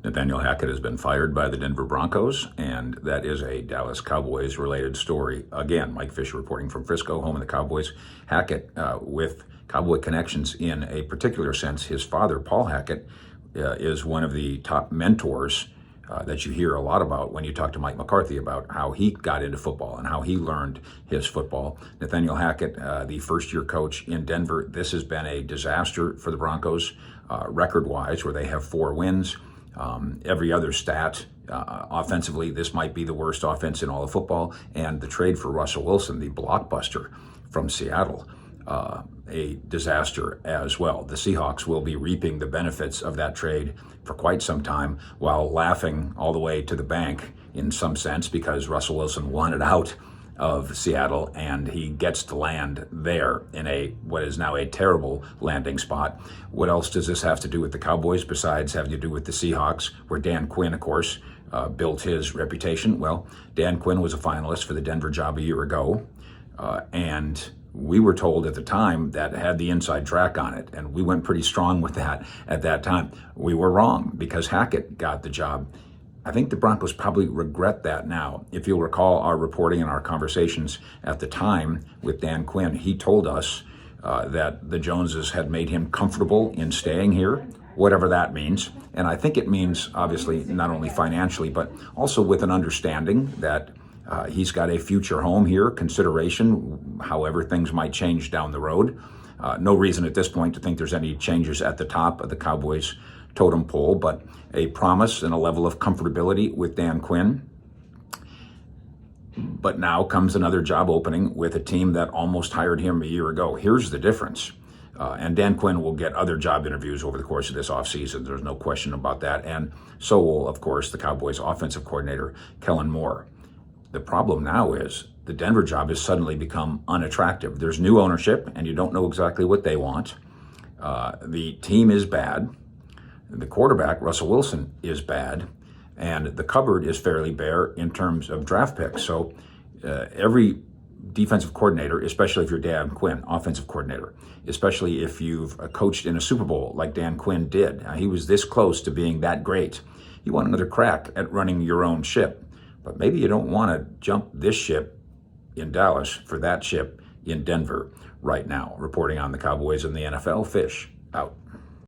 Nathaniel Hackett has been fired by the Denver Broncos, and that is a Dallas Cowboys related story. Again, Mike Fisher reporting from Frisco, home of the Cowboys. Hackett, with Cowboy connections in a particular sense, his father, Paul Hackett, is one of the top mentors that you hear a lot about when you talk to Mike McCarthy about how he got into football and how he learned his football. Nathaniel Hackett, the first-year coach in Denver, this has been a disaster for the Broncos record-wise, where they have 4 wins. Every other stat, offensively, this might be the worst offense in all of football. And the trade for Russell Wilson, the blockbuster from Seattle, a disaster as well. The Seahawks will be reaping the benefits of that trade for quite some time, while laughing all the way to the bank in some sense, because Russell Wilson wanted out of Seattle, and he gets to land there in what is now a terrible landing spot. What else does this have to do with the Cowboys besides having to do with the Seahawks, where Dan Quinn, of course, built his reputation? Well, Dan Quinn was a finalist for the Denver job a year ago, and we were told at the time that had the inside track on it, and we went pretty strong with that at that time. We were wrong, because Hackett got the job. I think the Broncos probably regret that now. If you'll recall our reporting and our conversations at the time with Dan Quinn, he told us that the Joneses had made him comfortable in staying here, whatever that means. And I think it means, obviously, not only financially, but also with an understanding that he's got a future home here, consideration, however things might change down the road. No reason at this point to think there's any changes at the top of the Cowboys totem pole, but a promise and a level of comfortability with Dan Quinn. But now comes another job opening with a team that almost hired him a year ago. Here's the difference. And Dan Quinn will get other job interviews over the course of this offseason. There's no question about that. And so will, of course, the Cowboys offensive coordinator, Kellen Moore. The problem now is the Denver job has suddenly become unattractive. There's new ownership, and you don't know exactly what they want. The team is bad. The quarterback, Russell Wilson, is bad, and the cupboard is fairly bare in terms of draft picks. So every defensive coordinator, especially if you're Dan Quinn, offensive coordinator, especially if you've coached in a Super Bowl like Dan Quinn did, he was this close to being that great. You want another crack at running your own ship, but maybe you don't want to jump this ship in Dallas for that ship in Denver right now. Reporting on the Cowboys and the NFL, Fish out.